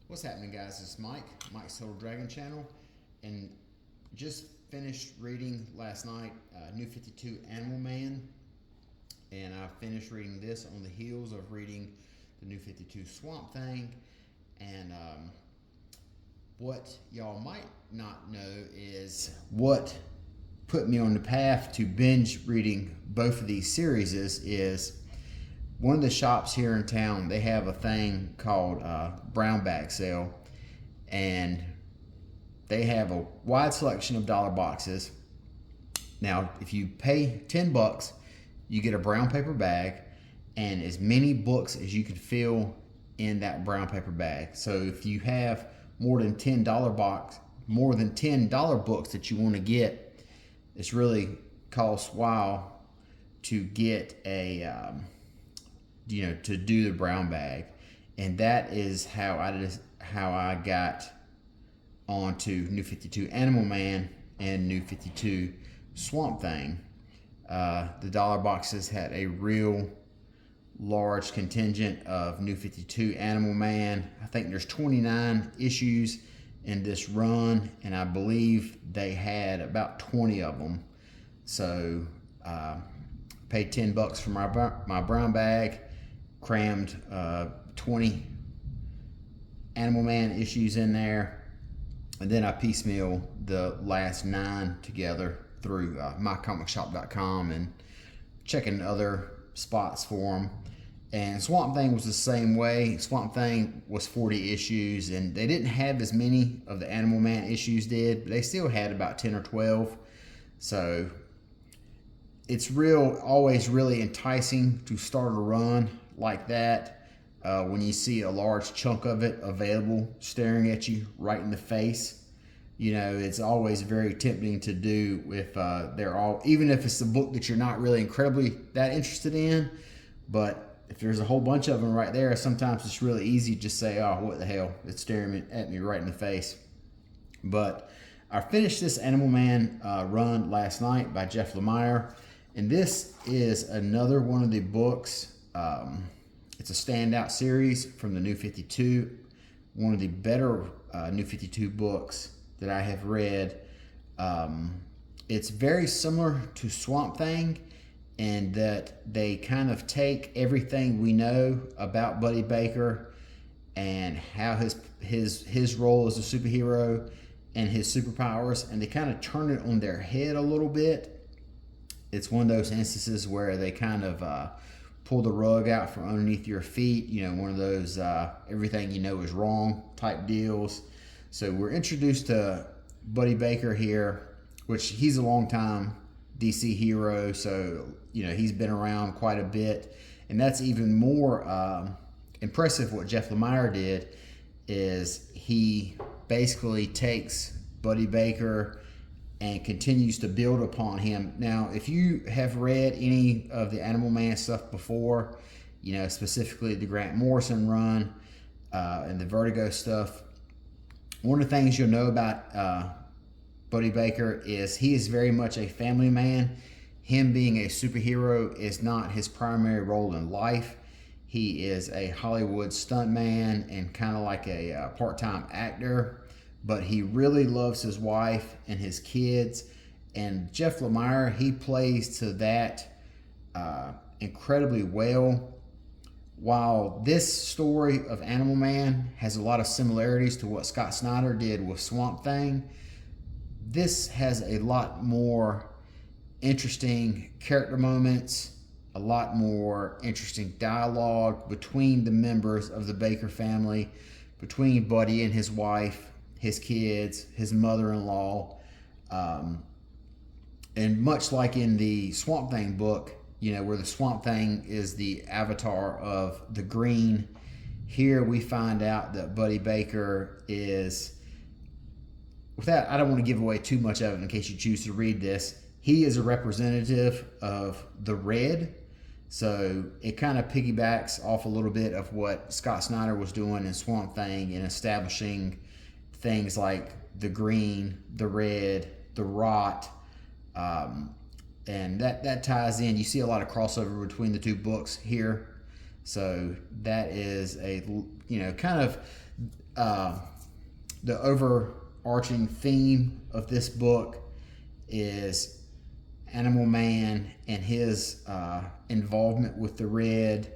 What's happening, guys? It's Mike's Total Dragon Channel, and just finished reading last night N52 Animal Man, and I finished reading this on the heels of reading the N52 Swamp Thing. And what y'all might not know is what put me on the path to binge reading both of these series is one of the shops here in town. They have a thing called brown bag sale, and they have a wide selection of dollar boxes. Now, if you pay $10, you get a brown paper bag and as many books as you can fill in that brown paper bag. So if you have more than $10 books that you want to get, it's really costs while to get a to do the brown bag. And that is how I got onto N52 Animal Man and N52 Swamp Thing. The dollar boxes had a real large contingent of N52 Animal Man. I think there's 29 issues in this run, and I believe they had about 20 of them. So paid $10 for my brown bag, crammed 20 Animal Man issues in there, and then I piecemeal the last 9 together through mycomicshop.com and checking other spots for them. And Swamp Thing was the same way. Swamp Thing was 40 issues, and they didn't have as many of the Animal Man issues did, but they still had about 10 or 12. So it's always really enticing to start a run like that when you see a large chunk of it available staring at you right in the face. You know, it's always very tempting to do if even if it's a book that you're not really incredibly that interested in. But if there's a whole bunch of them right there, sometimes it's really easy to just say, oh, what the hell, it's staring at me right in the face. But I finished this Animal Man run last night by Jeff Lemire, and this is another one of the books. It's a standout series from the N52, one of the better N52 books that I have read. It's very similar to Swamp Thing in that they kind of take everything we know about Buddy Baker and how his role as a superhero and his superpowers, and they kind of turn it on their head a little bit. It's one of those instances where they kind of pull the rug out from underneath your feet, one of those everything you know is wrong type deals. So we're introduced to Buddy Baker here, which he's a long time DC hero, so he's been around quite a bit. And that's even more impressive. What Jeff Lemire did is he basically takes Buddy Baker and continues to build upon him. Now, if you have read any of the Animal Man stuff before, specifically the Grant Morrison run and the Vertigo stuff, one of the things you'll know about Buddy Baker is he is very much a family man. Him being a superhero is not his primary role in life. He is a Hollywood stuntman and kind of like a part-time actor, but he really loves his wife and his kids. And Jeff Lemire, he plays to that incredibly well. While this story of Animal Man has a lot of similarities to what Scott Snyder did with Swamp Thing, this has a lot more interesting character moments, a lot more interesting dialogue between the members of the Baker family, between Buddy and his wife, his kids, his mother-in-law. And much like in the Swamp Thing book, where the Swamp Thing is the avatar of the green, here we find out that Buddy Baker is, I don't want to give away too much of it in case you choose to read this, he is a representative of the red. So it kind of piggybacks off a little bit of what Scott Snyder was doing in Swamp Thing in establishing things like the green, the red, the rot, and that ties in. You see a lot of crossover between the two books here. So that is a, kind of the overarching theme of this book is Animal Man and his involvement with the red,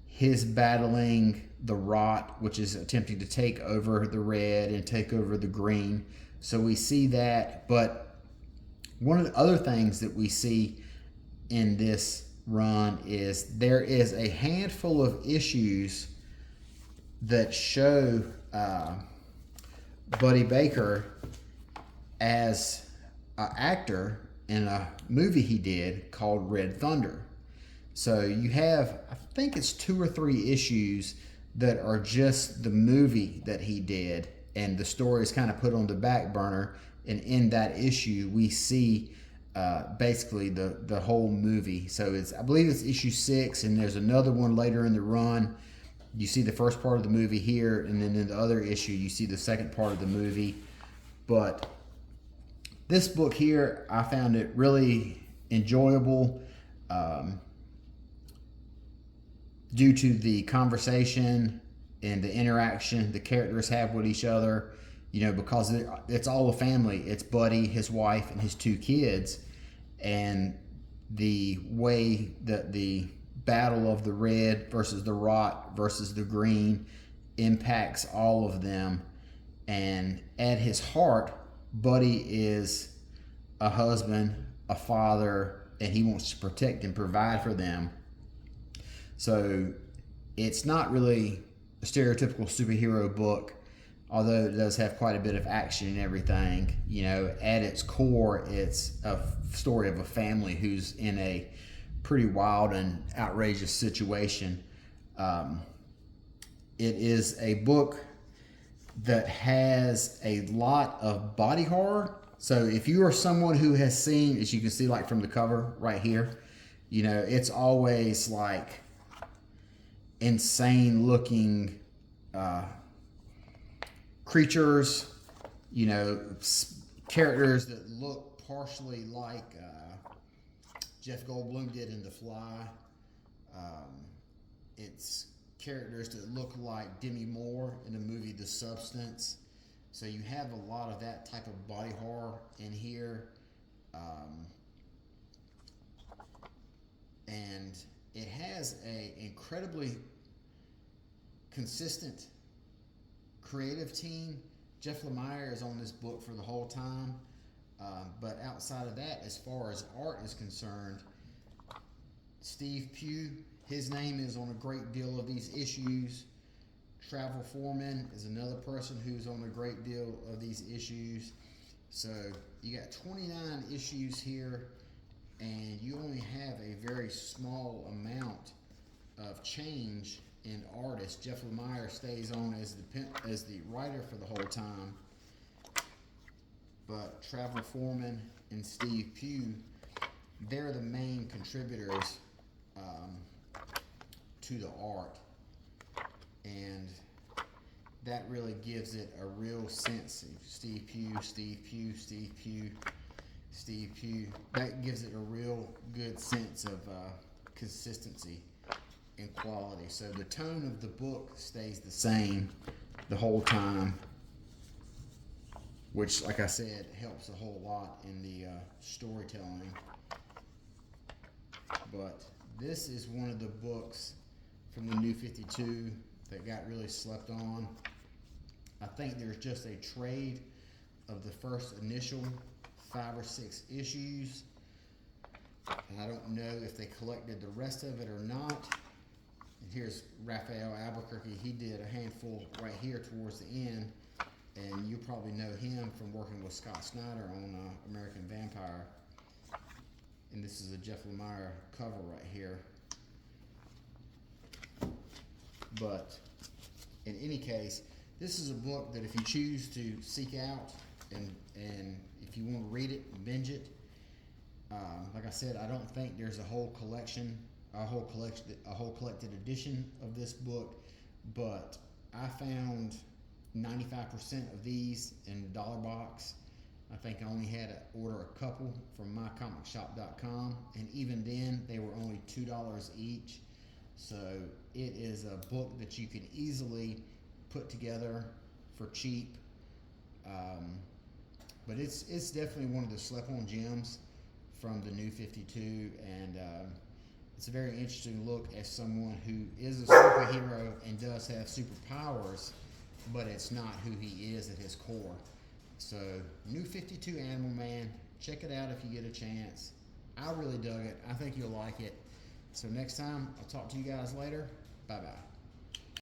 his battling the rot, which is attempting to take over the red and take over the green. So we see that, but one of the other things that we see in this run is there is a handful of issues that show Buddy Baker as an actor in a movie he did called Red Thunder. So you have, I think it's 2 or 3 issues that are just the movie that he did, and the story is kind of put on the back burner. And in that issue, we see basically the whole movie. So I believe it's issue 6, and there's another one later in the run. You see the first part of the movie here, and then in the other issue, you see the second part of the movie. But this book here, I found it really enjoyable due to the conversation and the interaction the characters have with each other, because it's all a family. It's Buddy, his wife, and his 2 kids. And the way that the battle of the red versus the rot versus the green impacts all of them. And at his heart, Buddy is a husband, a father, and he wants to protect and provide for them. So it's not really a stereotypical superhero book, although it does have quite a bit of action and everything. At its core, it's a story of a family who's in a pretty wild and outrageous situation. It is a book that has a lot of body horror. So if you are someone who has seen, as you can see, like from the cover right here, it's always like insane looking creatures, characters that look partially like Jeff Goldblum did in The Fly. It's characters that look like Demi Moore in the movie The Substance. So you have a lot of that type of body horror in here. And it has a incredibly consistent creative team. Jeff Lemire is on this book for the whole time. But outside of that, as far as art is concerned, Steve Pugh, his name is on a great deal of these issues. Travel Foreman is another person who's on a great deal of these issues. So you got 29 issues here, and you only have a very small amount of change in artists. Jeff Lemire stays on as the writer for the whole time, but Travel Foreman and Steve Pugh, they're the main contributors to the art, and that really gives it a real sense of Steve Pugh, Steve Pugh, Steve Pugh, Steve Pugh. That gives it a real good sense of consistency and quality. So the tone of the book stays the same the whole time, which, like I said, helps a whole lot in the storytelling. But this is one of the books from the New 52 that got really slept on. I think there's just a trade of the first initial 5 or 6 issues. And I don't know if they collected the rest of it or not. And here's Raphael Albuquerque. He did a handful right here towards the end. And you probably know him from working with Scott Snyder on American Vampire. And this is a Jeff Lemire cover right here. But in any case, this is a book that if you choose to seek out and if you want to read it and binge it, like I said, I don't think there's a whole collected edition of this book, but I found 95% of these in the dollar box. I think I only had to order a couple from mycomicshop.com, and even then they were only $2 each. So it is a book that you can easily put together for cheap. But it's definitely one of the slept-on gems from the new 52, and it's a very interesting look as someone who is a superhero and does have superpowers, but it's not who he is at his core. So, new 52 Animal Man, check it out if you get a chance. I really dug it. I think you'll like it. So next time, I'll talk to you guys later. Bye-bye.